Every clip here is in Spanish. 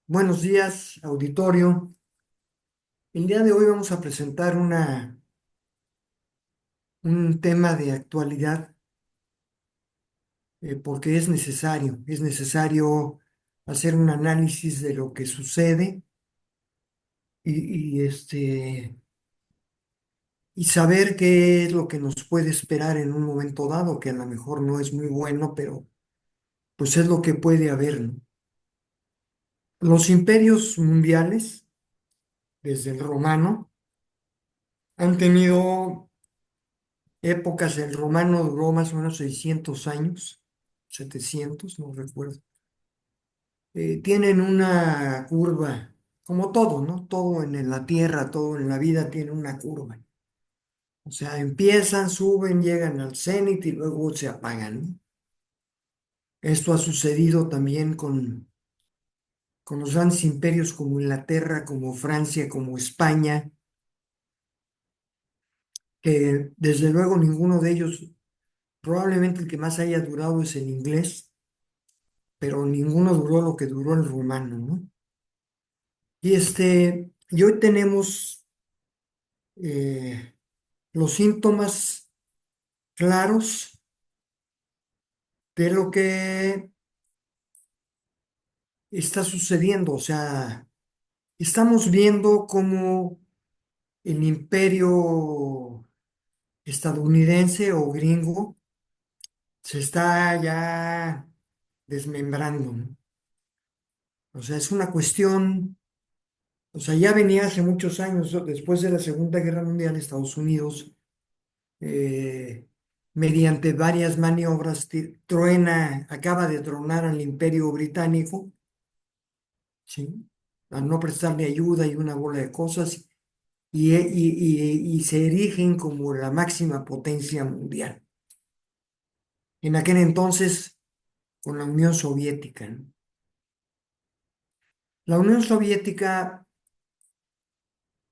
Buenos días, auditorio. El día de hoy vamos a presentar un tema de actualidad porque es necesario hacer un análisis de lo que sucede y, y, este, y saber qué es lo que nos puede esperar en un momento dado, que a lo mejor no es muy bueno, pero pues es lo que puede haber, ¿no? Los imperios mundiales, desde el romano, han tenido épocas. El romano duró más o menos 600 años, 700, no recuerdo. Tienen una curva, como todo, ¿no? Todo en la tierra, todo en la vida tiene una curva. O sea, empiezan, suben, llegan al cenit y luego se apagan, ¿no? Esto ha sucedido también con los grandes imperios como Inglaterra, como Francia, como España, que desde luego ninguno de ellos, probablemente el que más haya durado es el inglés, pero ninguno duró lo que duró el rumano, ¿no? Y hoy tenemos eh, los síntomas claros de lo que está sucediendo. O sea, estamos viendo cómo el imperio estadounidense o gringo se está ya desmembrando, ¿no? O sea, es una cuestión, o sea, ya venía hace muchos años, después de la Segunda Guerra Mundial, Estados Unidos eh, mediante varias maniobras, acaba de tronar al Imperio Británico, ¿sí? Al no prestarle ayuda y una bola de cosas, y se erigen como la máxima potencia mundial. En aquel entonces, con la Unión Soviética, ¿no? La Unión Soviética,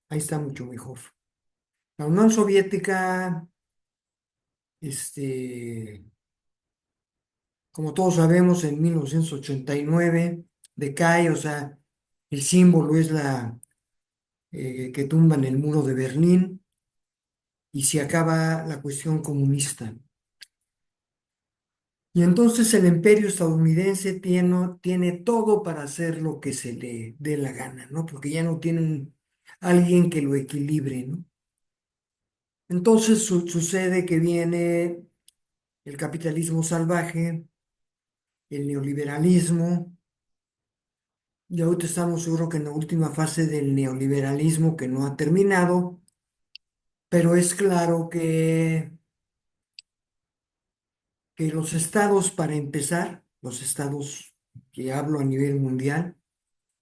ahí está mucho mejor. La Unión Soviética, este, como todos sabemos, en 1989 decae. O sea, el símbolo es que tumban el muro de Berlín y se acaba la cuestión comunista. Y entonces el imperio estadounidense tiene todo para hacer lo que se le dé la gana, ¿no? Porque ya no tienen alguien que lo equilibre, ¿no? Entonces sucede que viene el capitalismo salvaje, el neoliberalismo. Y ahorita estamos seguro que en la última fase del neoliberalismo que no ha terminado, pero es claro que los estados, para empezar, los estados que hablo a nivel mundial,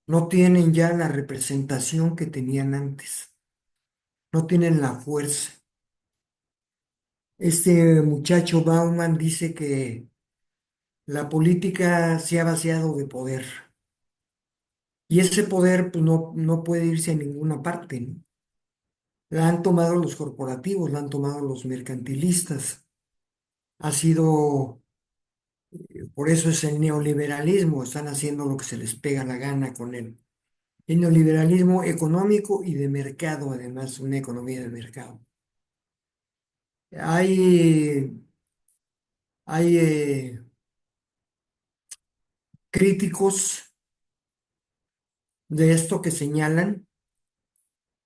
no tienen ya la representación que tenían antes, no tienen la fuerza. Este muchacho Bauman dice que la política se ha vaciado de poder y ese poder pues, no puede irse a ninguna parte, ¿no? La han tomado los corporativos, la han tomado los mercantilistas. Ha sido, por eso es el neoliberalismo, están haciendo lo que se les pega la gana con él. El neoliberalismo económico y de mercado, además, una economía de mercado. Hay, hay críticos de esto que señalan,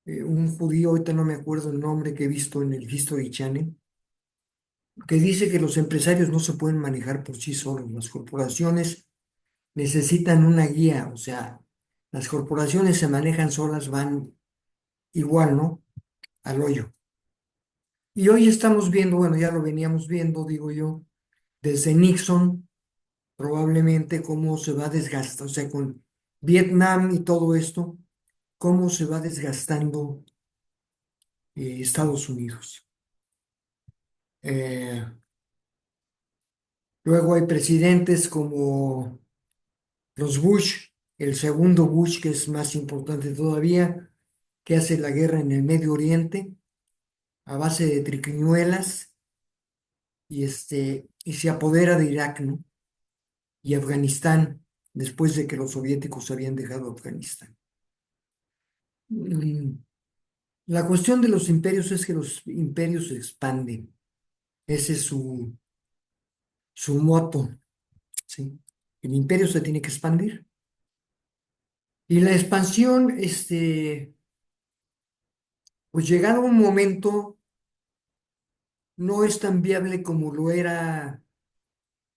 un judío, ahorita no me acuerdo el nombre que he visto en el History Channel, que dice que los empresarios no se pueden manejar por sí solos, las corporaciones necesitan una guía. O sea, las corporaciones se manejan solas, van igual, ¿no? Al hoyo. Y hoy estamos viendo, bueno, ya lo veníamos viendo, digo yo, desde Nixon, probablemente cómo se va desgastando, o sea, con Vietnam y todo esto, cómo se va desgastando Estados Unidos. Eh, Luego hay presidentes como los Bush, el segundo Bush, que es más importante todavía, que hace la guerra en el Medio Oriente a base de triquiñuelas y se apodera de Irak, ¿no? Y Afganistán. después de que los soviéticos habían dejado Afganistán. Mm, La cuestión de los imperios es que los imperios se expanden. Ese es su moto, ¿sí? El imperio se tiene que expandir. Y la expansión, pues llegado un momento, no es tan viable como lo era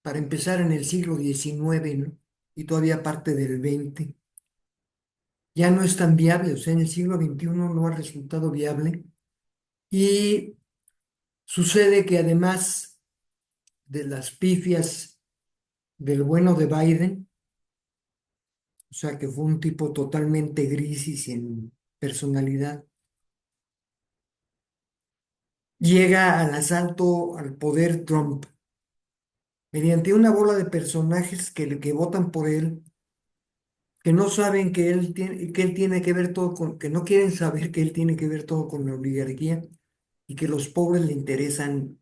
para empezar en el siglo XIX, ¿no? Y todavía parte del XX. Ya no es tan viable, o sea, en el siglo XXI no ha resultado viable. Y sucede que además de las pifias del bueno de Biden, o sea, que fue un tipo totalmente gris y sin personalidad, llega al asalto al poder Trump mediante una bola de personajes que votan por él, que no saben que él tiene que ver todo con, que no quieren saber que él tiene que ver todo con la oligarquía y que los pobres le interesan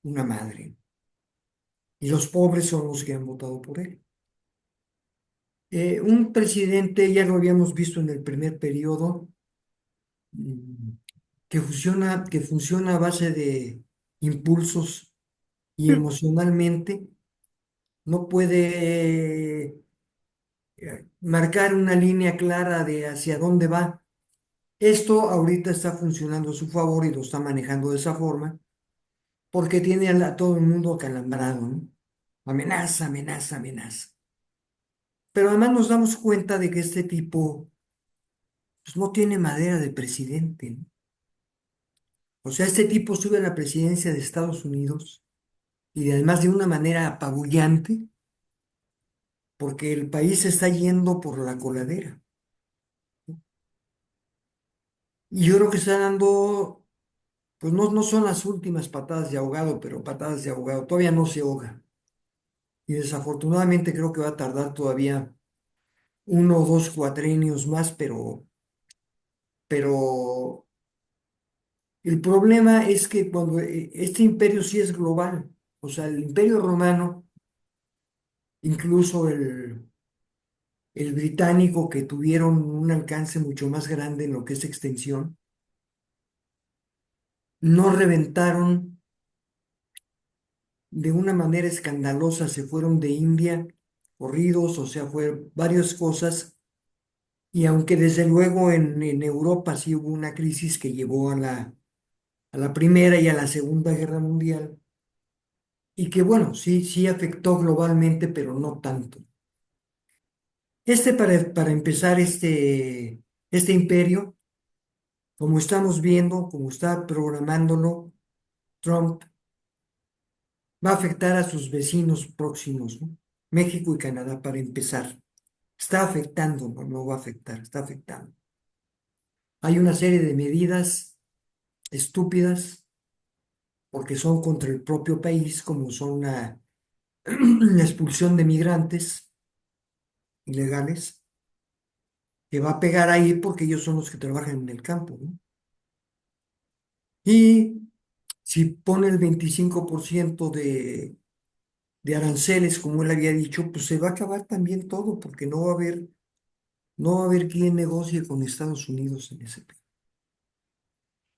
una madre. Y los pobres son los que han votado por él. Un presidente, ya lo habíamos visto en el primer periodo, mm, que funciona a base de impulsos y emocionalmente, no puede marcar una línea clara de hacia dónde va. Esto ahorita está funcionando a su favor y lo está manejando de esa forma, porque tiene a todo el mundo acalambrado, ¿no? Amenaza, amenaza, amenaza. Pero además nos damos cuenta de que este tipo pues, no tiene madera de presidente, ¿no? O sea, este tipo sube a la presidencia de Estados Unidos y además de una manera apabullante, porque el país se está yendo por la coladera. Y yo creo que está dando, pues no son las últimas patadas de ahogado, pero patadas de ahogado. Todavía no se ahoga. Y desafortunadamente creo que va a tardar todavía 1 o 2 cuatrenios más, pero el problema es que cuando este imperio sí es global, o sea, el imperio romano, incluso el británico, que tuvieron un alcance mucho más grande en lo que es extensión, no reventaron de una manera escandalosa, se fueron de India corridos, o sea, fue varias cosas, y aunque desde luego en Europa sí hubo una crisis que llevó a la Primera y a la Segunda Guerra Mundial, y que bueno, sí afectó globalmente, pero no tanto. Para empezar, este imperio, como estamos viendo, como está programándolo Trump, va a afectar a sus vecinos próximos, ¿no? México y Canadá, para empezar. Está afectando, no va a afectar, está afectando. Hay una serie de medidas estúpidas porque son contra el propio país, como son la expulsión de migrantes ilegales, que va a pegar ahí porque ellos son los que trabajan en el campo, ¿no? Y si pone el 25% de aranceles, como él había dicho, pues se va a acabar también todo, porque no va a haber quien negocie con Estados Unidos en ese tema.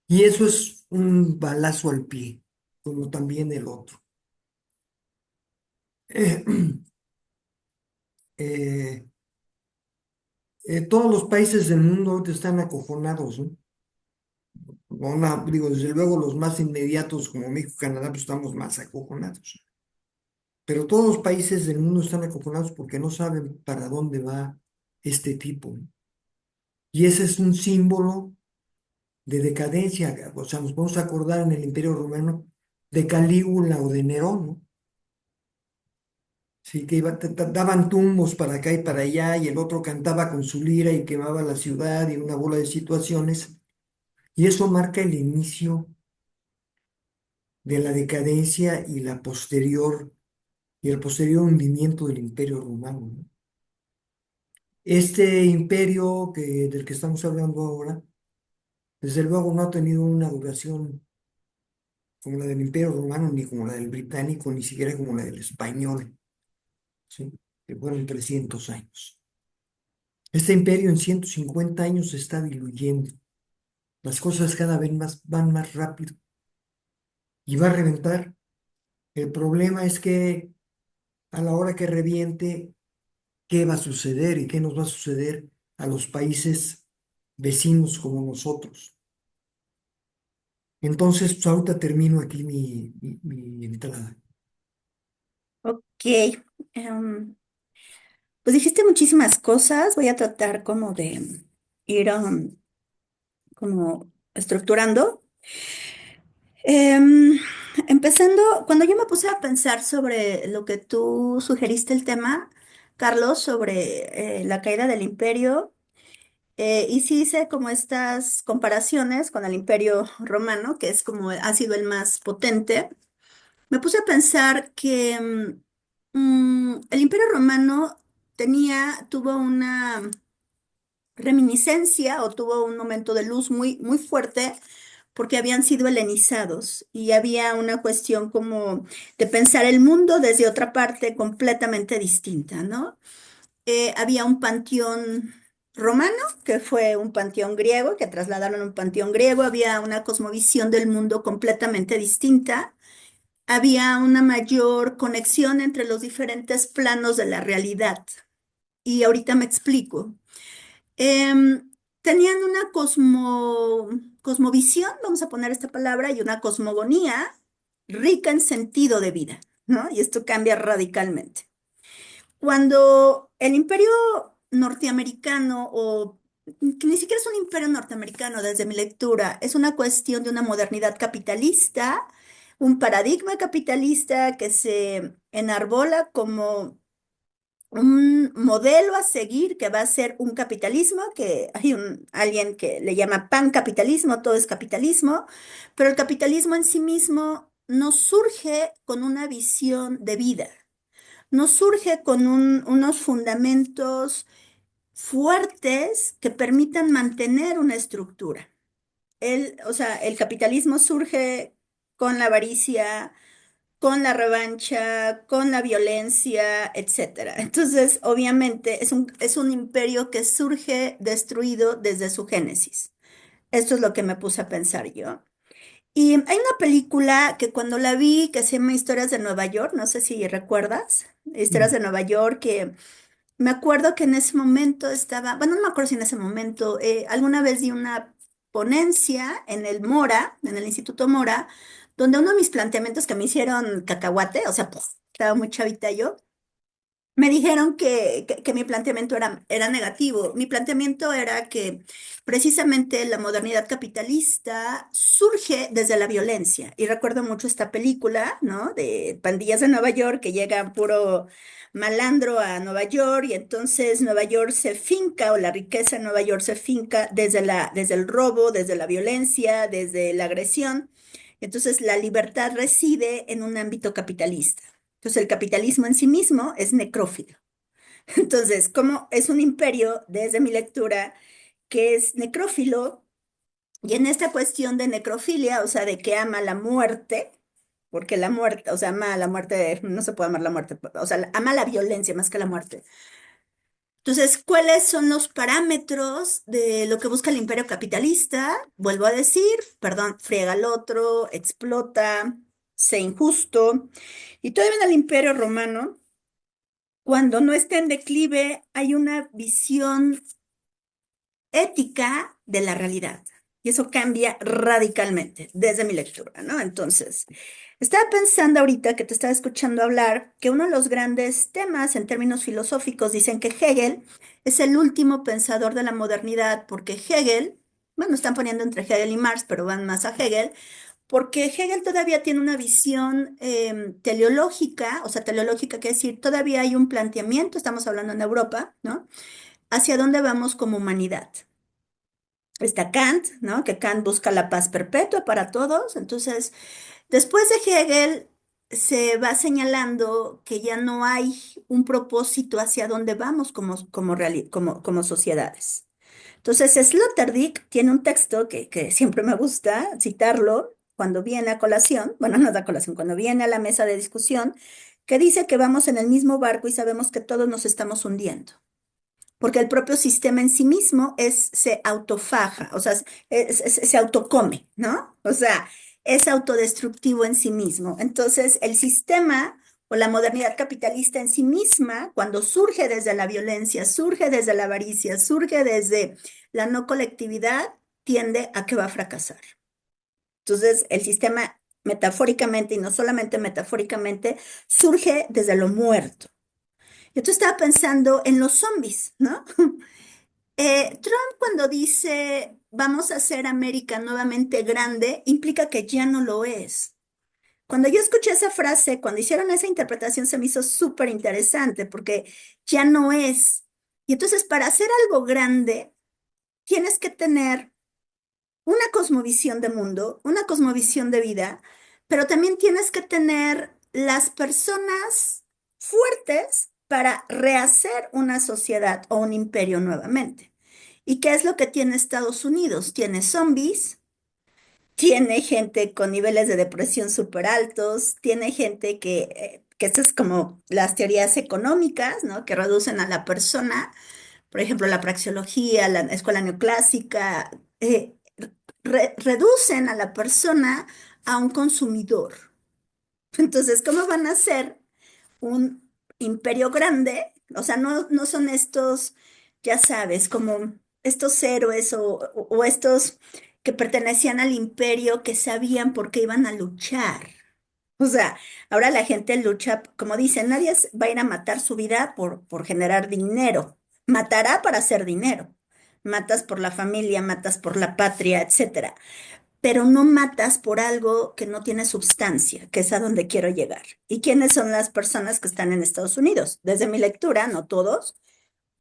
Y eso es un balazo al pie, como también el otro. Eh, eh, todos los países del mundo ahorita están acojonados, ¿no? Digo, desde luego los más inmediatos como México y Canadá, pues estamos más acojonados. Pero todos los países del mundo están acojonados porque no saben para dónde va este tipo, ¿no? Y ese es un símbolo de decadencia. O sea, nos podemos acordar en el Imperio Romano de Calígula o de Nerón, ¿no? Sí, que daban tumbos para acá y para allá, y el otro cantaba con su lira y quemaba la ciudad y una bola de situaciones. Y eso marca el inicio de la decadencia y el posterior hundimiento del Imperio Romano, ¿no? Este imperio del que estamos hablando ahora, desde luego no ha tenido una duración como la del Imperio Romano, ni como la del británico, ni siquiera como la del español, ¿sí? que fueron 300 años. Este imperio en 150 años se está diluyendo. Las cosas cada vez más, van más rápido y va a reventar. El problema es que a la hora que reviente, ¿qué va a suceder y qué nos va a suceder a los países vecinos como nosotros? Entonces, pues ahorita termino aquí mi entrada. Ok. Pues dijiste muchísimas cosas. Voy a tratar como de ir como estructurando. Em, Empezando, cuando yo me puse a pensar sobre lo que tú sugeriste el tema, Carlos, sobre la caída del imperio, y sí hice como estas comparaciones con el imperio romano, que es como ha sido el más potente. Me puse a pensar que el Imperio Romano tuvo una reminiscencia o tuvo un momento de luz muy, muy fuerte porque habían sido helenizados y había una cuestión como de pensar el mundo desde otra parte completamente distinta, ¿no? Había un panteón romano, que fue un panteón griego, que trasladaron a un panteón griego, había una cosmovisión del mundo completamente distinta, había una mayor conexión entre los diferentes planos de la realidad. Y ahorita me explico. Tenían una cosmovisión, vamos a poner esta palabra, y una cosmogonía rica en sentido de vida, ¿no? Y esto cambia radicalmente. Cuando el imperio norteamericano, o que ni siquiera es un imperio norteamericano desde mi lectura, es una cuestión de una modernidad capitalista, un paradigma capitalista que se enarbola como un modelo a seguir que va a ser un capitalismo, que hay alguien que le llama pancapitalismo, todo es capitalismo, pero el capitalismo en sí mismo no surge con una visión de vida, no surge con unos fundamentos fuertes que permitan mantener una estructura. O sea, el capitalismo surge con la avaricia, con la revancha, con la violencia, etcétera. Entonces, obviamente, es un imperio que surge destruido desde su génesis. Esto es lo que me puse a pensar yo. Y hay una película que cuando la vi, que se llama Historias de Nueva York, no sé si recuerdas, Historias de Nueva York, que me acuerdo que en ese momento estaba, bueno, no me acuerdo si en ese momento, alguna vez di una ponencia en el Mora, en el Instituto Mora, donde uno de mis planteamientos que me hicieron cacahuate, o sea, pues, estaba muy chavita yo, me dijeron que mi planteamiento era negativo. Mi planteamiento era que precisamente la modernidad capitalista surge desde la violencia. Y recuerdo mucho esta película, ¿no? De pandillas de Nueva York que llegan puro malandro a Nueva York y entonces Nueva York se finca o la riqueza en Nueva York se finca desde el robo, desde la violencia, desde la agresión. Entonces la libertad reside en un ámbito capitalista. Entonces, el capitalismo en sí mismo es necrófilo. Entonces, como es un imperio, desde mi lectura, que es necrófilo, y en esta cuestión de necrofilia, o sea, de que ama la muerte, porque la muerte, o sea, ama la muerte, no se puede amar la muerte, o sea, ama la violencia más que la muerte. Entonces, ¿cuáles son los parámetros de lo que busca el imperio capitalista? Vuelvo a decir, perdón, friega al otro, explota, sé injusto. Y todavía en el imperio romano, cuando no está en declive, hay una visión ética de la realidad. Y eso cambia radicalmente desde mi lectura, ¿no? Entonces, estaba pensando ahorita que te estaba escuchando hablar que uno de los grandes temas en términos filosóficos dicen que Hegel es el último pensador de la modernidad, porque Hegel, bueno, están poniendo entre Hegel y Marx, pero van más a Hegel, porque Hegel todavía tiene una visión teleológica, o sea, teleológica quiere decir, todavía hay un planteamiento, estamos hablando en Europa, ¿no? Hacia dónde vamos como humanidad. Está Kant, ¿no? Que Kant busca la paz perpetua para todos. Entonces, después de Hegel, se va señalando que ya no hay un propósito hacia dónde vamos como sociedades. Entonces, Sloterdijk tiene un texto que siempre me gusta citarlo cuando viene a colación, bueno, no da colación, cuando viene a la mesa de discusión, que dice que vamos en el mismo barco y sabemos que todos nos estamos hundiendo, porque el propio sistema en sí mismo se autofaja, o sea, se autocome, ¿no? O sea, es autodestructivo en sí mismo. Entonces, el sistema o la modernidad capitalista en sí misma, cuando surge desde la violencia, surge desde la avaricia, surge desde la no colectividad, tiende a que va a fracasar. Entonces, el sistema metafóricamente, y no solamente metafóricamente, surge desde lo muerto. Yo estaba pensando en los zombies, ¿no? Trump cuando dice vamos a hacer América nuevamente grande, implica que ya no lo es. Cuando yo escuché esa frase, cuando hicieron esa interpretación, se me hizo súper interesante porque ya no es. Y entonces para hacer algo grande, tienes que tener una cosmovisión de mundo, una cosmovisión de vida, pero también tienes que tener las personas fuertes para rehacer una sociedad o un imperio nuevamente. ¿Y qué es lo que tiene Estados Unidos? Tiene zombies, tiene gente con niveles de depresión súper altos, tiene gente que estas es como las teorías económicas, ¿no? Que reducen a la persona, por ejemplo, la praxeología, la escuela neoclásica, reducen a la persona a un consumidor. Entonces, ¿cómo van a ser un imperio grande? O sea, no son estos, ya sabes, como estos héroes o estos que pertenecían al imperio que sabían por qué iban a luchar. O sea, ahora la gente lucha, como dicen, nadie va a ir a matar su vida por generar dinero. Matará para hacer dinero. Matas por la familia, matas por la patria, etcétera. Pero no matas por algo que no tiene substancia, que es a donde quiero llegar. ¿Y quiénes son las personas que están en Estados Unidos? Desde mi lectura, no todos,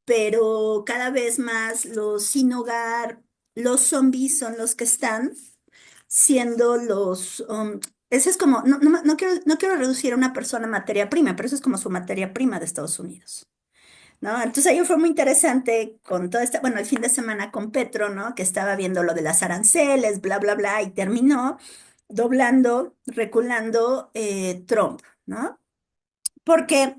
pero cada vez más los sin hogar, los zombies son los que están siendo ese es como, no quiero reducir a una persona a materia prima, pero eso es como su materia prima de Estados Unidos, ¿no? Entonces ahí fue muy interesante con toda esta, bueno, el fin de semana con Petro, ¿no? Que estaba viendo lo de las aranceles, bla, bla, bla, y terminó doblando, reculando Trump, ¿no? Porque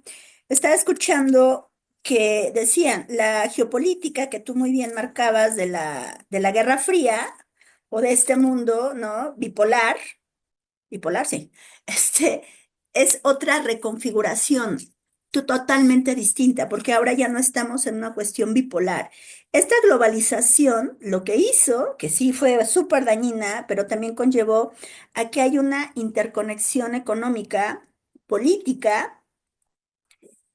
estaba escuchando que decían, la geopolítica que tú muy bien marcabas de la Guerra Fría o de este mundo, ¿no? Bipolar, sí, este, es otra reconfiguración totalmente distinta, porque ahora ya no estamos en una cuestión bipolar. Esta globalización lo que hizo, que sí fue súper dañina, pero también conllevó a que hay una interconexión económica, política,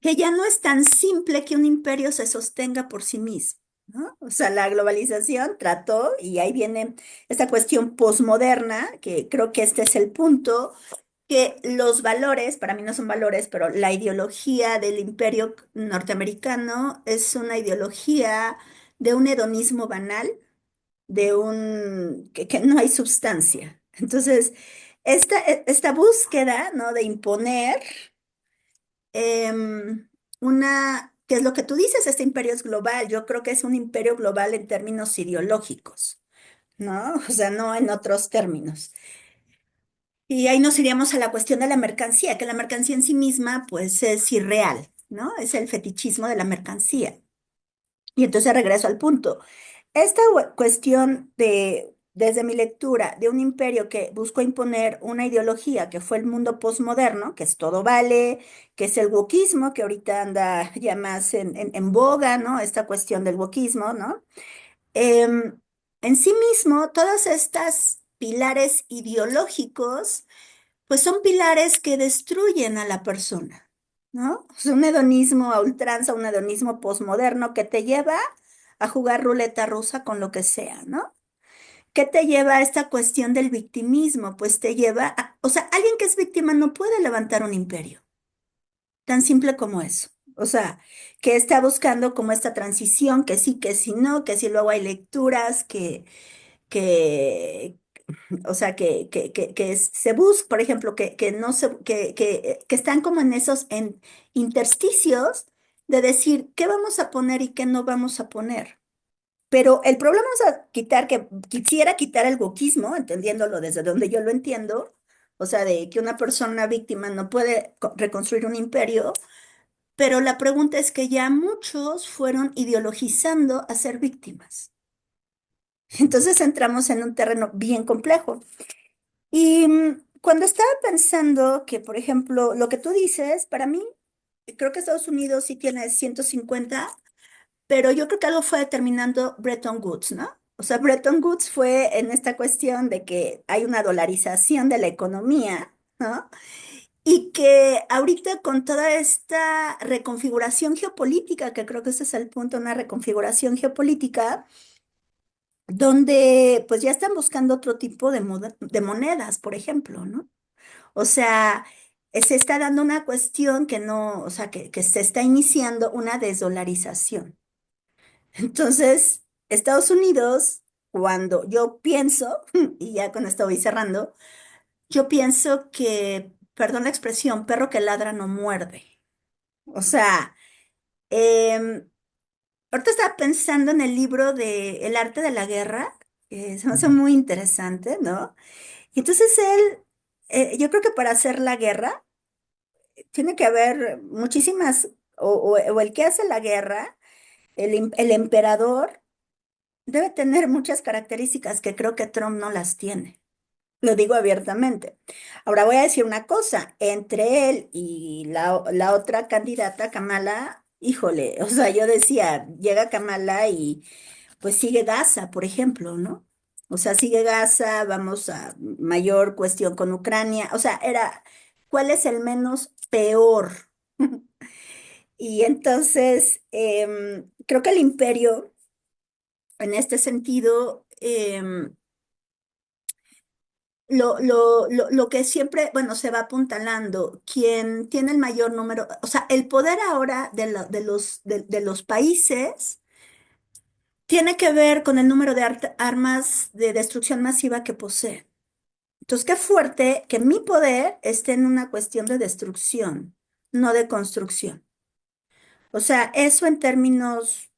que ya no es tan simple que un imperio se sostenga por sí mismo, ¿no? O sea, la globalización trató, y ahí viene esta cuestión posmoderna, que creo que este es el punto, que los valores, para mí no son valores, pero la ideología del imperio norteamericano es una ideología de un hedonismo banal, que no hay sustancia. Entonces, esta búsqueda, ¿no? De imponer ¿qué es lo que tú dices? Este imperio es global. Yo creo que es un imperio global en términos ideológicos, ¿no? O sea, no en otros términos. Y ahí nos iríamos a la cuestión de la mercancía, que la mercancía en sí misma, pues, es irreal, ¿no? Es el fetichismo de la mercancía. Y entonces regreso al punto. Esta cuestión desde mi lectura, de un imperio que buscó imponer una ideología que fue el mundo posmoderno, que es todo vale, que es el wokismo, que ahorita anda ya más en boga, ¿no? Esta cuestión del wokismo, ¿no? Em, en sí mismo, todas estas pilares ideológicos pues son pilares que destruyen a la persona, ¿no? Es un hedonismo a ultranza, un hedonismo posmoderno que te lleva a jugar ruleta rusa con lo que sea, ¿no? ¿Qué te lleva a esta cuestión del victimismo? Pues te lleva o sea, alguien que es víctima no puede levantar un imperio, tan simple como eso. O sea, que está buscando como esta transición, que sí, que sí, no, que sí, luego hay lecturas que, o sea, que se busca, por ejemplo, que no se, que están como en esos intersticios de decir qué vamos a poner y qué no vamos a poner. Pero el problema es a quitar, que quisiera quitar el wokismo, entendiéndolo desde donde yo lo entiendo, o sea, de que una persona víctima no puede reconstruir un imperio, pero la pregunta es que ya muchos fueron ideologizando a ser víctimas. Entonces entramos en un terreno bien complejo. Y cuando estaba pensando que, por ejemplo, lo que tú dices, para mí, creo que Estados Unidos sí tiene 150, pero yo creo que algo fue determinando Bretton Woods, ¿no? O sea, Bretton Woods fue en esta cuestión de que hay una dolarización de la economía, ¿no? Y que ahorita con toda esta reconfiguración geopolítica, que creo que ese es el punto, una reconfiguración geopolítica, donde pues ya están buscando otro tipo de monedas, por ejemplo, ¿no? O sea, se está dando una cuestión que no, o sea, que se está iniciando una desdolarización. Entonces, Estados Unidos, cuando yo pienso, y ya con esto voy cerrando, yo pienso que, perdón la expresión, perro que ladra no muerde. O sea, em, ahorita estaba pensando en el libro de El arte de la guerra, que se me hace muy interesante, ¿no? Y entonces él, yo creo que para hacer la guerra, tiene que haber muchísimas, o el que hace la guerra, el emperador, debe tener muchas características que creo que Trump no las tiene. Lo digo abiertamente. Ahora voy a decir una cosa, entre él y la otra candidata, Kamala, híjole, o sea, yo decía, llega Kamala y pues sigue Gaza, por ejemplo, ¿no? O sea, sigue Gaza, vamos a mayor cuestión con Ucrania, o sea, era, ¿cuál es el menos peor? Y entonces, creo que el imperio, en este sentido, lo que siempre, bueno, se va apuntalando, quien tiene el mayor número, o sea, el poder ahora de los países tiene que ver con el número de armas de destrucción masiva que poseen. Entonces, qué fuerte que mi poder esté en una cuestión de destrucción, no de construcción. O sea, eso en términos,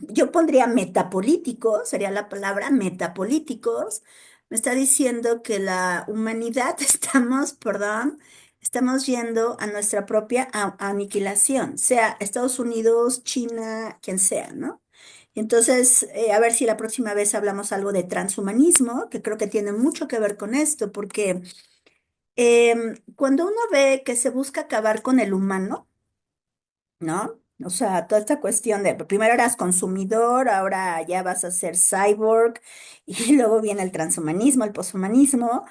yo pondría metapolíticos, sería la palabra metapolíticos, me está diciendo que la humanidad estamos, perdón, estamos yendo a nuestra propia aniquilación, sea Estados Unidos, China, quien sea, ¿no? Entonces, a ver si la próxima vez hablamos algo de transhumanismo, que creo que tiene mucho que ver con esto, porque cuando uno ve que se busca acabar con el humano, ¿no? O sea, toda esta cuestión de primero eras consumidor, ahora ya vas a ser cyborg, y luego viene el transhumanismo, el poshumanismo.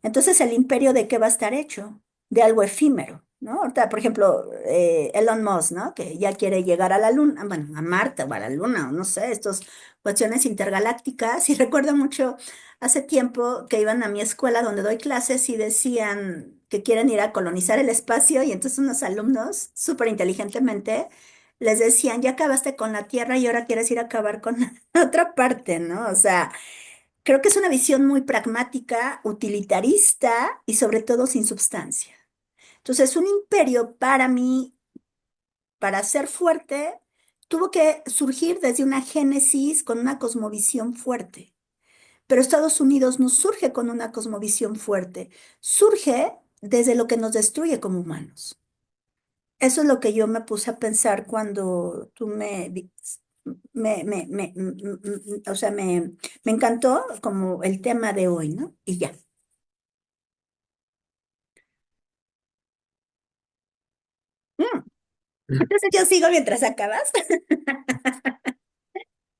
Entonces, ¿el imperio de qué va a estar hecho? De algo efímero, ¿no? Ahorita, por ejemplo, Elon Musk, ¿no? Que ya quiere llegar a la luna, bueno, a Marte o a la luna, o no sé, estas cuestiones intergalácticas. Y recuerdo mucho hace tiempo que iban a mi escuela donde doy clases y decían que quieren ir a colonizar el espacio, y entonces unos alumnos, súper inteligentemente, les decían, ya acabaste con la Tierra y ahora quieres ir a acabar con otra parte, ¿no? O sea, creo que es una visión muy pragmática, utilitarista y sobre todo sin substancia. Entonces, un imperio para mí, para ser fuerte, tuvo que surgir desde una génesis con una cosmovisión fuerte. Pero Estados Unidos no surge con una cosmovisión fuerte, surge desde lo que nos destruye como humanos. Eso es lo que yo me puse a pensar cuando tú o sea, me encantó como el tema de hoy, ¿no? Y ya. Mm, Entonces yo sigo mientras acabas.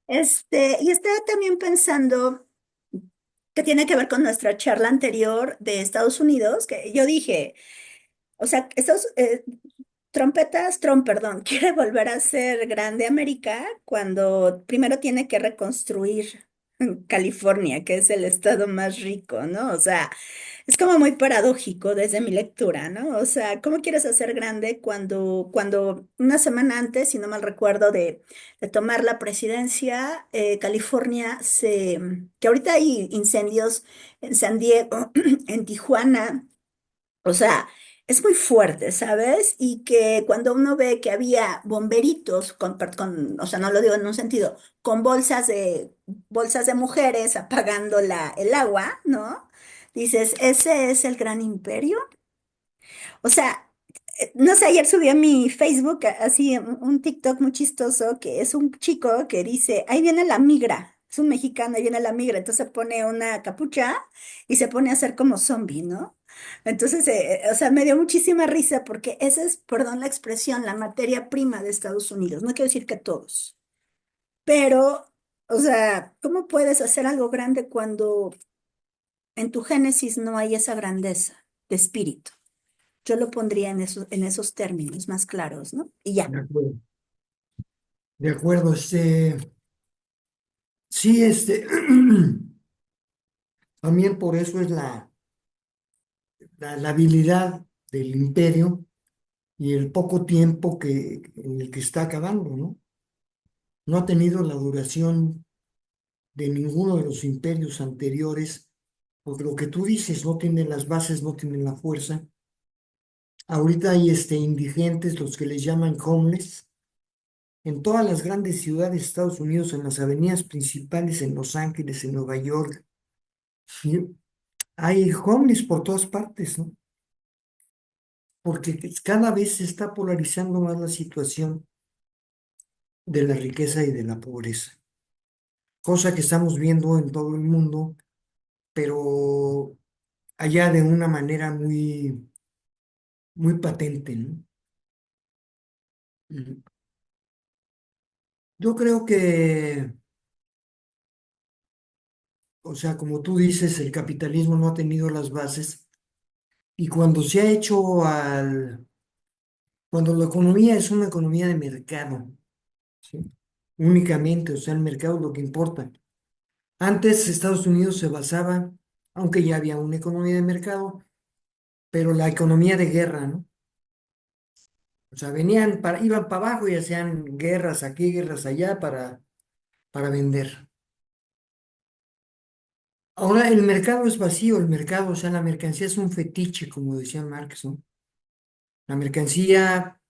Y estaba también pensando que tiene que ver con nuestra charla anterior de Estados Unidos, que yo dije, o sea, Trump, perdón, quiere volver a ser grande América cuando primero tiene que reconstruir California, que es el estado más rico, ¿no? O sea, es como muy paradójico desde mi lectura, ¿no? O sea, ¿cómo quieres hacer grande cuando una semana antes, si no mal recuerdo, de tomar la presidencia, California que ahorita hay incendios en San Diego, en Tijuana, o sea, es muy fuerte, ¿sabes? Y que cuando uno ve que había bomberitos o sea, no lo digo en un sentido, con bolsas de mujeres apagando el agua, ¿no? Dices, ¿ese es el gran imperio? O sea, no sé, ayer subí a mi Facebook así un TikTok muy chistoso que es un chico que dice, ahí viene la migra, es un mexicano, ahí viene la migra, entonces se pone una capucha y se pone a hacer como zombie, ¿no? Entonces, o sea, me dio muchísima risa porque esa es, perdón la expresión, la materia prima de Estados Unidos. No quiero decir que todos, pero, o sea, ¿cómo puedes hacer algo grande cuando en tu génesis no hay esa grandeza de espíritu? Yo lo pondría en esos términos más claros, ¿no? Y ya. De acuerdo. De acuerdo, sí, también por eso es la habilidad del imperio y el poco tiempo en el que está acabando, ¿no? No ha tenido la duración de ninguno de los imperios anteriores, porque lo que tú dices, no tienen las bases, no tienen la fuerza. Ahorita hay indigentes, los que les llaman homeless, en todas las grandes ciudades de Estados Unidos, en las avenidas principales, en Los Ángeles, en Nueva York. Sí, hay homeless por todas partes, ¿no? Porque cada vez se está polarizando más la situación de la riqueza y de la pobreza, cosa que estamos viendo en todo el mundo, pero allá de una manera muy patente, ¿no? Ujú. Yo creo que, o sea, como tú dices, el capitalismo no ha tenido las bases y cuando se ha hecho cuando la economía es una economía de mercado, ¿sí? Únicamente, o sea, el mercado es lo que importa. Antes Estados Unidos se basaba, aunque ya había una economía de mercado, pero la economía de guerra, ¿no? O sea, iban para abajo y hacían guerras aquí, guerras allá para vender. Ahora el mercado es vacío, el mercado, o sea, la mercancía es un fetiche, como decía Marx, ¿no? La mercancía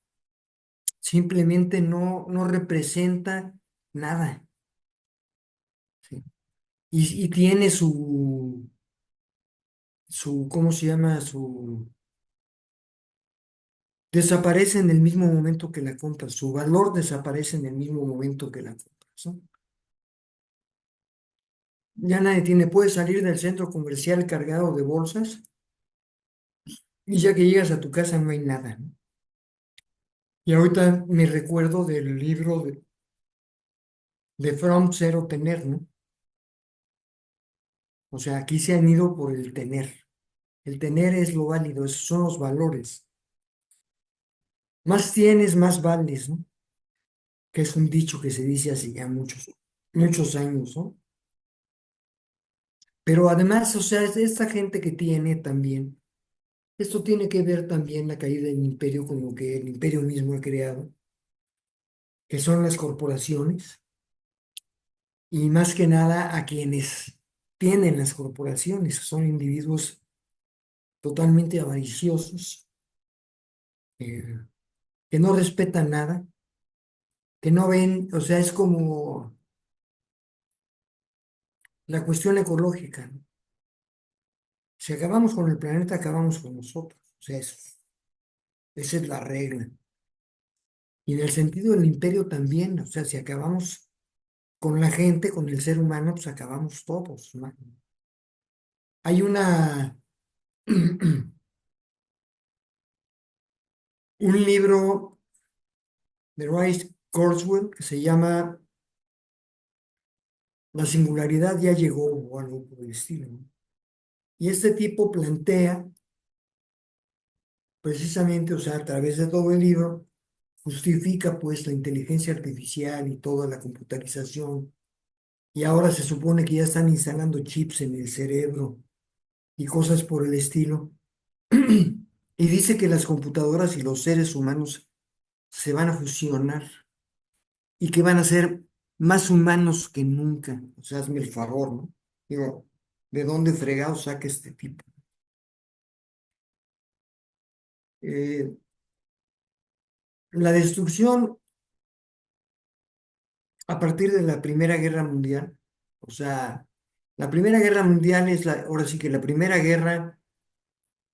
simplemente no representa nada, ¿sí? Y tiene ¿cómo se llama? Desaparece en el mismo momento que la compras, su valor desaparece en el mismo momento que la compras, ¿no? Ya nadie puede salir del centro comercial cargado de bolsas y ya que llegas a tu casa no hay nada, ¿no? Y ahorita me recuerdo del libro de From Cero Tener, ¿no? O sea, aquí se han ido por el tener. El tener es lo válido, esos son los valores. Más tienes, más vales, ¿no? Que es un dicho que se dice hace ya muchos años, ¿no? Pero además, o sea, es esta gente que tiene también, esto tiene que ver también la caída del imperio con lo que el imperio mismo ha creado, que son las corporaciones, y más que nada a quienes tienen las corporaciones, son individuos totalmente avariciosos, eh, que no respetan nada, que no ven, o sea, es como la cuestión ecológica, ¿no? Si acabamos con el planeta, acabamos con nosotros, o sea, esa es la regla. Y en el sentido del imperio también, o sea, si acabamos con la gente, con el ser humano, pues acabamos todos, ¿no? Hay un libro de Rice Kurzweil que se llama La singularidad ya llegó o algo por el estilo, ¿no? Y este tipo plantea precisamente, o sea, a través de todo el libro, justifica pues la inteligencia artificial y toda la computarización. Y ahora se supone que ya están instalando chips en el cerebro y cosas por el estilo. Y dice que las computadoras y los seres humanos se van a fusionar y que van a ser más humanos que nunca. O sea, hazme el favor, ¿no? Digo, ¿de dónde fregado saca este tipo? Eh, la destrucción a partir de la Primera Guerra Mundial, o sea, La Primera Guerra Mundial es ahora sí que la primera guerra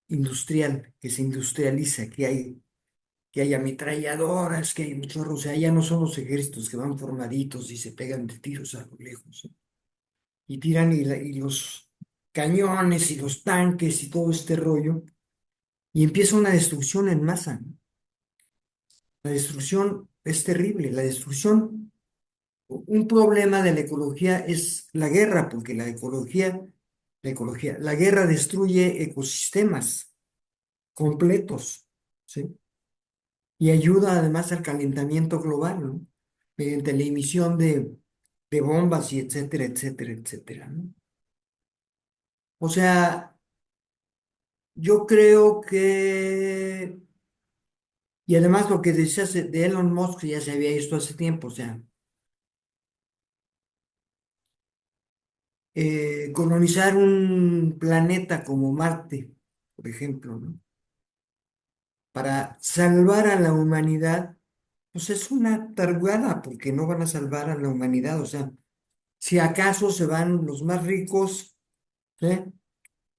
industrial, que se industrializa, que hay ametralladoras, que hay mucho, o sea, ya no son los ejércitos que van formaditos y se pegan de tiros a lo lejos, ¿no? Y tiran y los cañones y los tanques y todo este rollo, y empieza una destrucción en masa, ¿no? La destrucción es terrible, la destrucción, un problema de la ecología es la guerra, porque la guerra destruye ecosistemas completos, ¿sí? Y ayuda además al calentamiento global, ¿no? Mediante la emisión de bombas y etcétera, etcétera, etcétera, ¿no? O sea, yo creo que, y además lo que decías de Elon Musk ya se había visto hace tiempo, o sea, colonizar un planeta como Marte, por ejemplo, ¿no? Para salvar a la humanidad, pues es una tarugada, porque no van a salvar a la humanidad, o sea, si acaso se van los más ricos, ¿eh?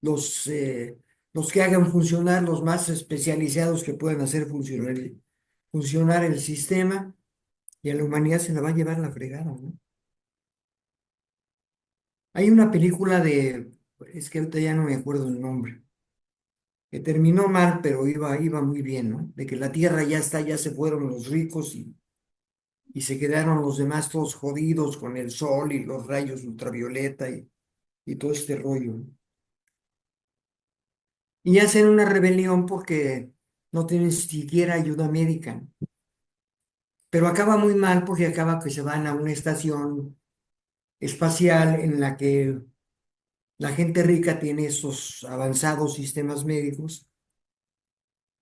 Los, eh, los que hagan funcionar, los más especializados que puedan hacer funcionar el sistema, y a la humanidad se la va a llevar la fregada, ¿no? Hay una película es que ahorita ya no me acuerdo el nombre, que terminó mal, pero iba muy bien, ¿no? De que la Tierra ya está, ya se fueron los ricos y se quedaron los demás todos jodidos con el sol y los rayos ultravioleta y todo este rollo, ¿no? Y hacen una rebelión porque no tienen siquiera ayuda médica. Pero acaba muy mal porque acaba que se van a una estación espacial en la que la gente rica tiene esos avanzados sistemas médicos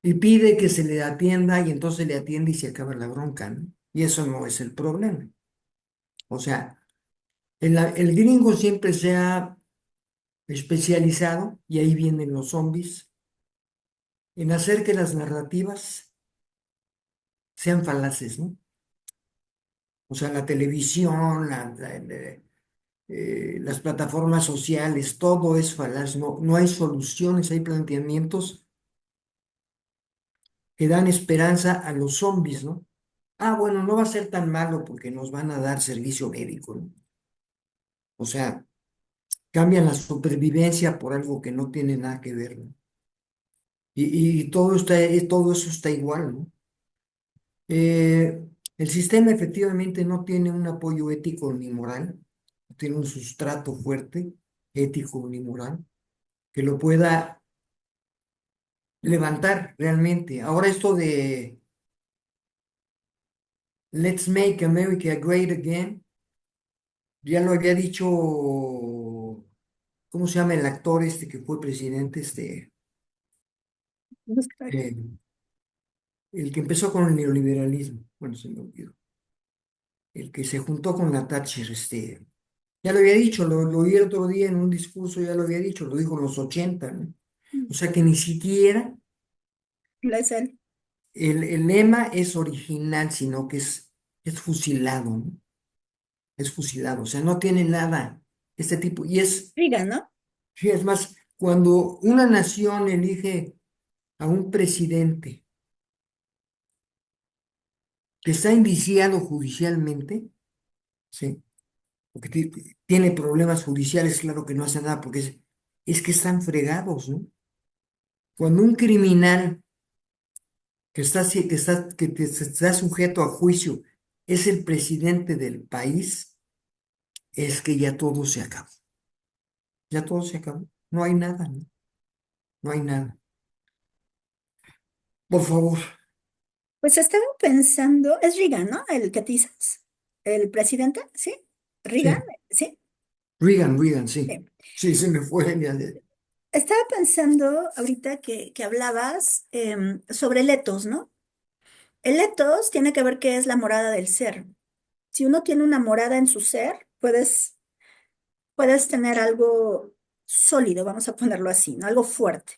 y pide que se le atienda y entonces le atiende y se acaba la bronca, ¿no? Y eso no es el problema. O sea, el gringo siempre se ha especializado, y ahí vienen los zombies, en hacer que las narrativas sean falaces, ¿no? O sea, la televisión, las plataformas sociales, todo es falaz, no hay soluciones, hay planteamientos que dan esperanza a los zombies, ¿no? Ah, bueno, no va a ser tan malo porque nos van a dar servicio médico, ¿no? O sea, cambian la supervivencia por algo que no tiene nada que ver, ¿no? Y todo eso está igual, ¿no? Eh, el sistema efectivamente no tiene un apoyo ético ni moral, no tiene un sustrato fuerte, ético ni moral, que lo pueda levantar realmente. Ahora esto de Let's Make America Great Again, ya lo había dicho, ¿cómo se llama el actor este que fue presidente? Eh, el que empezó con el neoliberalismo, bueno, se me olvidó, el que se juntó con la Thatcher, ya lo había dicho, lo oí el otro día en un discurso, ya lo había dicho, lo dijo en los 80, ¿no? O sea que ni siquiera La es él. el lema es original, sino que es fusilado, ¿no? Es fusilado, o sea, no tiene nada este tipo. Reagan, ¿no? Sí, es más, cuando una nación elige a un presidente que está indiciado judicialmente, ¿sí? Porque tiene problemas judiciales, claro que no hace nada, porque es que están fregados, ¿no? Cuando un criminal está sujeto a juicio es el presidente del país, es que ya todo se acabó. Ya todo se acabó. No hay nada, ¿no? No hay nada. Por favor. Pues estaba pensando, es Reagan, ¿no? El que dices, el presidente, ¿sí? Reagan, Sí. ¿sí? Reagan, sí. Sí. Sí, se me fue. Estaba pensando ahorita que hablabas sobre el etos, ¿no? El etos tiene que ver qué es la morada del ser. Si uno tiene una morada en su ser, puedes tener algo sólido, vamos a ponerlo así, ¿no? Algo fuerte.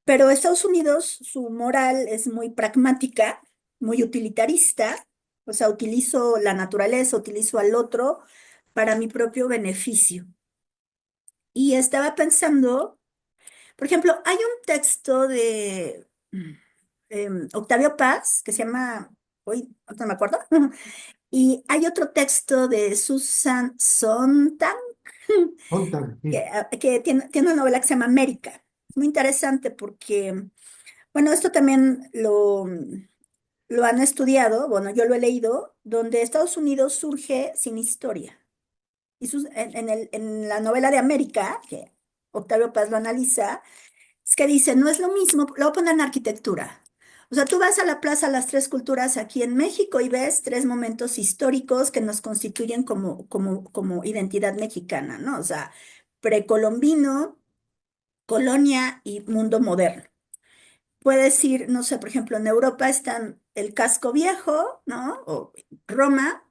Pero Estados Unidos, su moral es muy pragmática, muy utilitarista, o sea, utilizo la naturaleza, utilizo al otro para mi propio beneficio. Y estaba pensando, por ejemplo, hay un texto de Octavio Paz que se llama, hoy no me acuerdo, y hay otro texto de Susan Sontag Contan, que, sí. tiene una novela que se llama América. Es muy interesante porque, bueno, esto también lo han estudiado, bueno, yo lo he leído, donde Estados Unidos surge sin historia. Y en la novela de América, que Octavio Paz lo analiza, es que dice, no es lo mismo, lo voy a poner en arquitectura. O sea, tú vas a la Plaza Las Tres Culturas aquí en México y ves tres momentos históricos que nos constituyen como identidad mexicana, ¿no? O sea, precolombino, colonia y mundo moderno. Puedes ir, no sé, por ejemplo, en Europa están el casco viejo, ¿no? O Roma,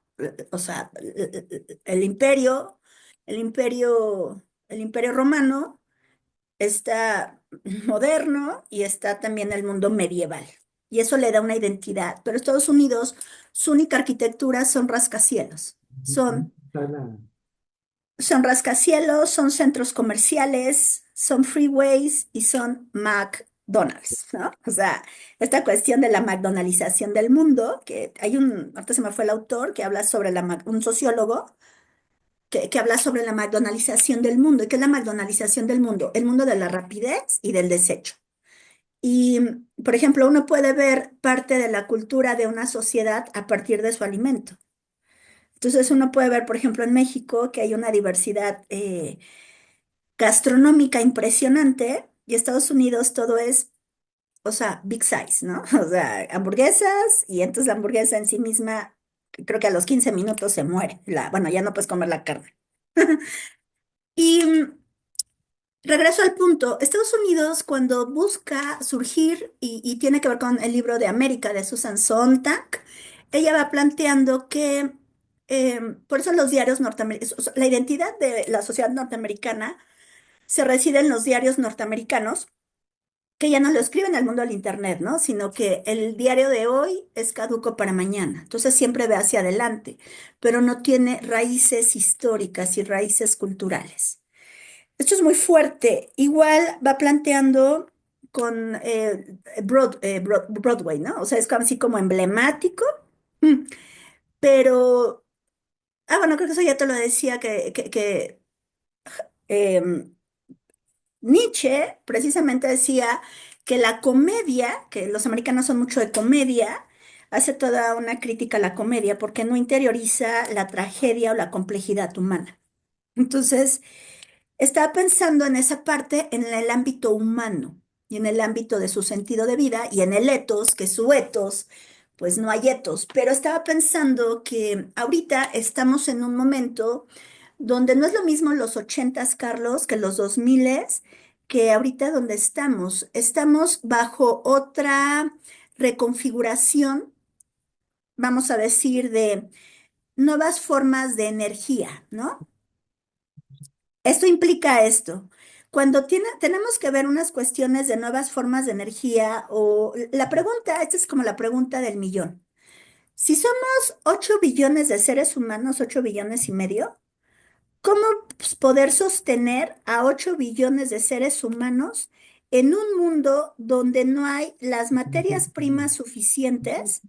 o sea, el imperio romano, está moderno y está también el mundo medieval. Y eso le da una identidad. Pero Estados Unidos, su única arquitectura son rascacielos. Son rascacielos, son centros comerciales, son freeways y son McDonald's, ¿no? O sea, esta cuestión de la McDonaldización del mundo, que hay ahorita se me fue el autor, que habla sobre un sociólogo, que habla sobre la McDonaldización del mundo. ¿Y qué es la McDonaldización del mundo? El mundo de la rapidez y del desecho. Y, por ejemplo, uno puede ver parte de la cultura de una sociedad a partir de su alimento. Entonces uno puede ver, por ejemplo, en México que hay una diversidad gastronómica impresionante y Estados Unidos todo es, o sea, big size, ¿no? O sea, hamburguesas y entonces la hamburguesa en sí misma, creo que a los 15 minutos se muere. Bueno, ya no puedes comer la carne. Y regreso al punto, Estados Unidos cuando busca surgir, y tiene que ver con el libro de América de Susan Sontag, ella va planteando que, por eso los diarios norteamericanos, la identidad de la sociedad norteamericana se reside en los diarios norteamericanos, que ya no lo escriben el mundo del Internet, ¿no? Sino que el diario de hoy es caduco para mañana. Entonces siempre ve hacia adelante, pero no tiene raíces históricas y raíces culturales. Esto es muy fuerte. Igual va planteando con Broadway, ¿no? O sea, es como así como emblemático, mm, pero, bueno, creo que eso ya te lo decía, que em, Nietzsche precisamente decía que la comedia, que los americanos son mucho de comedia, hace toda una crítica a la comedia porque no interioriza la tragedia o la complejidad humana. Entonces, estaba pensando en esa parte en el ámbito humano y en el ámbito de su sentido de vida y en el etos, que su etos, pues no hay etos, pero estaba pensando que ahorita estamos en un momento donde no es lo mismo los ochentas, Carlos, que los 2000, que ahorita donde estamos. Estamos bajo otra reconfiguración, vamos a decir, de nuevas formas de energía, ¿no? Esto implica esto. Cuando tenemos que ver unas cuestiones de nuevas formas de energía o la pregunta, esta es como la pregunta del millón. Si somos 8 billones de seres humanos, 8 billones y medio, ¿cómo poder sostener a 8 billones de seres humanos en un mundo donde no hay las materias primas suficientes,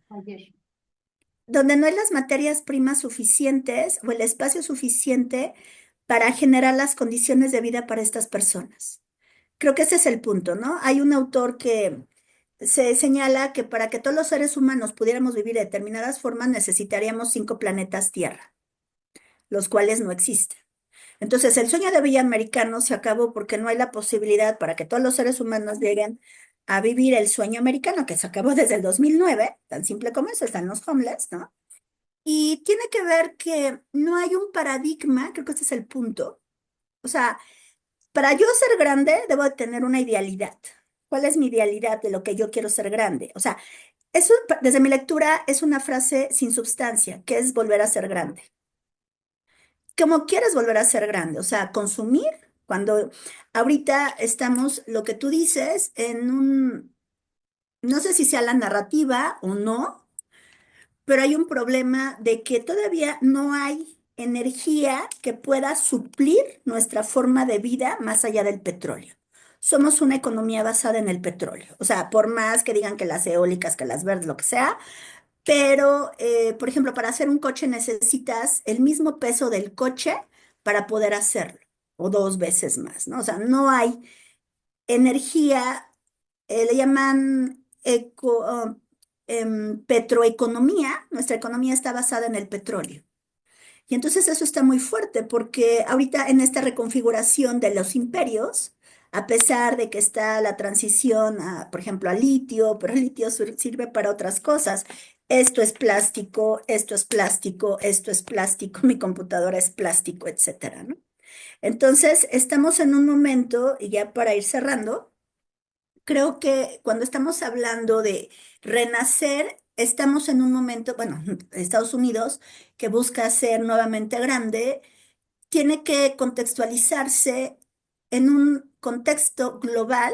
donde no hay las materias primas suficientes o el espacio suficiente para generar las condiciones de vida para estas personas? Creo que ese es el punto, ¿no? Hay un autor que se señala que para que todos los seres humanos pudiéramos vivir de determinadas formas necesitaríamos 5 planetas Tierra, los cuales no existen. Entonces, el sueño de Villa Americano se acabó porque no hay la posibilidad para que todos los seres humanos lleguen a vivir el sueño americano, que se acabó desde el 2009, tan simple como eso, están los homeless, ¿no? Y tiene que ver que no hay un paradigma, creo que este es el punto. O sea, para yo ser grande, debo de tener una idealidad. ¿Cuál es mi idealidad de lo que yo quiero ser grande? O sea, eso desde mi lectura es una frase sin substancia, que es volver a ser grande. ¿Cómo quieres volver a ser grande? O sea, consumir, cuando ahorita estamos, lo que tú dices, no sé si sea la narrativa o no, pero hay un problema de que todavía no hay. energía que pueda suplir nuestra forma de vida más allá del petróleo. Somos una economía basada en el petróleo. O sea, por más que digan que las eólicas, que las verdes, lo que sea, pero, por ejemplo, para hacer un coche necesitas el mismo peso del coche para poder hacerlo, o dos veces más, ¿no? O sea, no hay energía, le llaman petroeconomía. Nuestra economía está basada en el petróleo. Y entonces eso está muy fuerte porque ahorita en esta reconfiguración de los imperios, a pesar de que está la transición, por ejemplo, a litio, pero el litio sirve para otras cosas. Esto es plástico, esto es plástico, esto es plástico, mi computadora es plástico, etcétera, ¿no? Entonces, estamos en un momento, y ya para ir cerrando, creo que cuando estamos hablando de renacer, estamos en un momento, bueno, Estados Unidos, que busca ser nuevamente grande, tiene que contextualizarse en un contexto global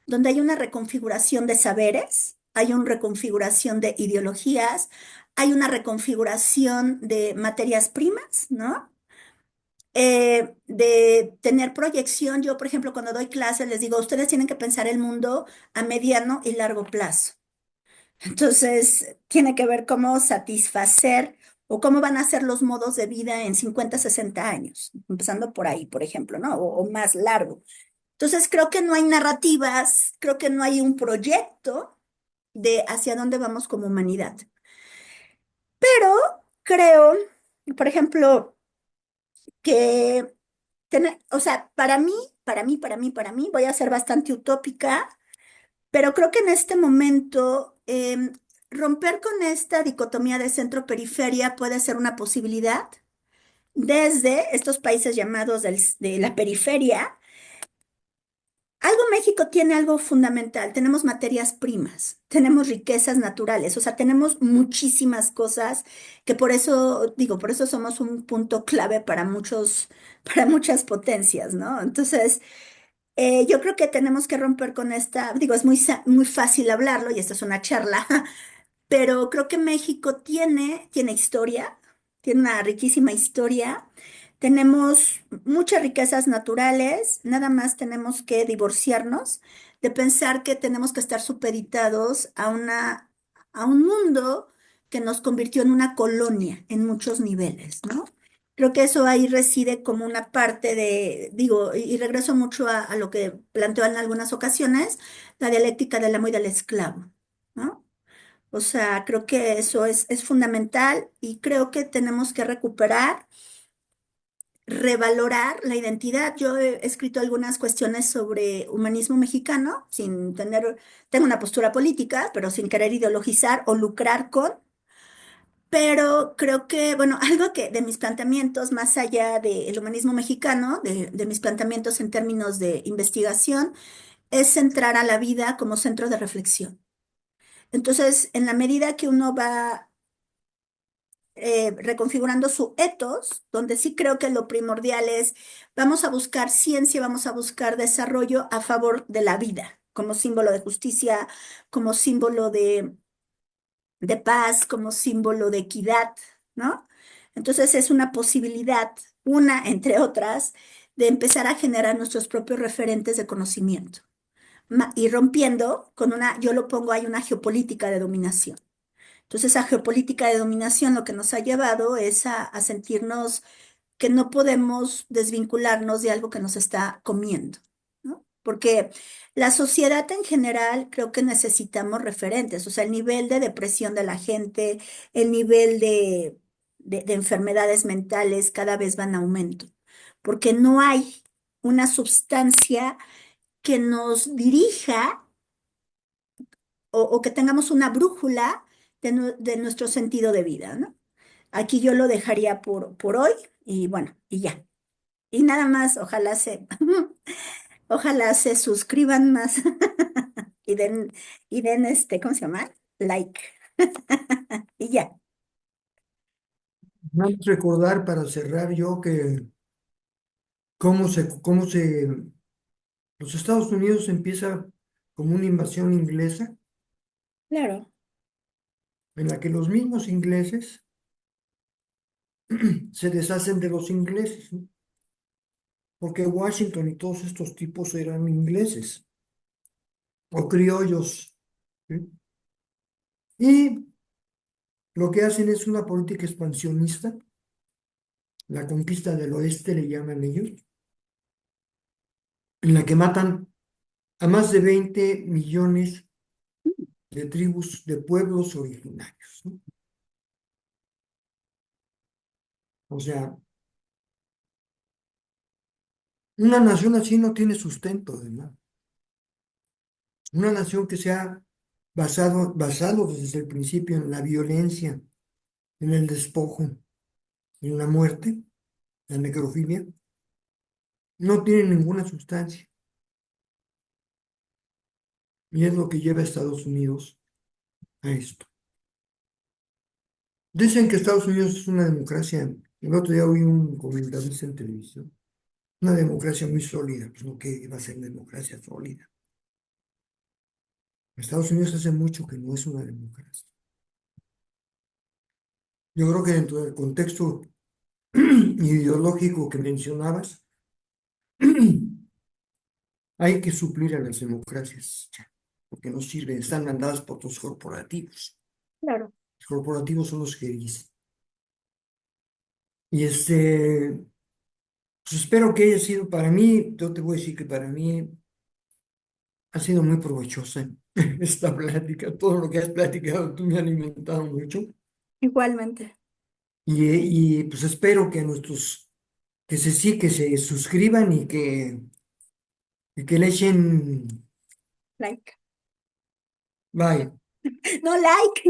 donde hay una reconfiguración de saberes, hay una reconfiguración de ideologías, hay una reconfiguración de materias primas, ¿no? De tener proyección. Yo, por ejemplo, cuando doy clases, les digo, ustedes tienen que pensar el mundo a mediano y largo plazo. Entonces, tiene que ver cómo satisfacer o cómo van a ser los modos de vida en 50, 60 años, empezando por ahí, por ejemplo, ¿no? O más largo. Entonces, creo que no hay narrativas, creo que no hay un proyecto de hacia dónde vamos como humanidad. Pero creo, por ejemplo, que o sea, para mí, voy a ser bastante utópica, pero creo que en este momento romper con esta dicotomía de centro-periferia puede ser una posibilidad desde estos países llamados de la periferia. Algo México tiene algo fundamental, tenemos materias primas, tenemos riquezas naturales, o sea, tenemos muchísimas cosas que por eso, digo, por eso somos un punto clave para para muchas potencias, ¿no? Entonces, yo creo que tenemos que romper con esta, digo, es muy fácil hablarlo y esta es una charla, pero creo que México tiene historia, tiene una riquísima historia. Tenemos muchas riquezas naturales, nada más tenemos que divorciarnos de pensar que tenemos que estar supeditados a un mundo que nos convirtió en una colonia en muchos niveles, ¿no? Creo que eso ahí reside como una parte de, digo, y regreso mucho a lo que planteo en algunas ocasiones, la dialéctica del amo y del esclavo, ¿no? O sea, creo que eso es fundamental y creo que tenemos que recuperar, revalorar la identidad. Yo he escrito algunas cuestiones sobre humanismo mexicano, tengo una postura política, pero sin querer ideologizar o lucrar con. Pero creo que, bueno, algo que de mis planteamientos, más allá del humanismo mexicano, de mis planteamientos en términos de investigación, es centrar a la vida como centro de reflexión. Entonces, en la medida que uno va reconfigurando su ethos, donde sí creo que lo primordial es, vamos a buscar ciencia, vamos a buscar desarrollo a favor de la vida, como símbolo de justicia, como símbolo de paz, como símbolo de equidad, ¿no? Entonces es una posibilidad, una entre otras, de empezar a generar nuestros propios referentes de conocimiento. Y rompiendo con yo lo pongo, hay una geopolítica de dominación. Entonces, esa geopolítica de dominación lo que nos ha llevado es a sentirnos que no podemos desvincularnos de algo que nos está comiendo, ¿no? Porque la sociedad en general creo que necesitamos referentes, o sea, el nivel de depresión de la gente, el nivel de enfermedades mentales cada vez va en aumento, porque no hay una sustancia que nos dirija o que tengamos una brújula de nuestro sentido de vida, ¿no? Aquí yo lo dejaría por hoy y bueno, y ya. Y nada más, ojalá se suscriban más y den ¿cómo se llama? Like. Y ya, Vamos a recordar para cerrar yo que los Estados Unidos empieza como una invasión inglesa claro. en la que los mismos ingleses se deshacen de los ingleses, ¿no? Porque Washington y todos estos tipos eran ingleses o criollos, ¿sí? Y lo que hacen es una política expansionista, la conquista del oeste le llaman ellos, en la que matan a más de 20 millones de tribus, de pueblos originarios, ¿no? O sea, una nación así no tiene sustento, además. Una nación que se ha basado desde el principio en la violencia, en el despojo, en la muerte, la necrofilia, no tiene ninguna sustancia. Y es lo que lleva a Estados Unidos a esto. Dicen que Estados Unidos es una democracia. El otro día oí un comentarista en televisión. Una democracia muy sólida. Pues no, que va a ser democracia sólida. Estados Unidos hace mucho que no es una democracia. Yo creo que dentro del contexto ideológico que mencionabas, hay que suplir a las democracias, ya, porque no sirven, están mandadas por los corporativos. Claro. Los corporativos son los que dicen. Y pues espero que haya sido para mí, yo te voy a decir que para mí ha sido muy provechosa esta plática, todo lo que has platicado, tú me has alimentado mucho. Igualmente. Pues espero que que se suscriban y que le echen, Like. vaya. No like.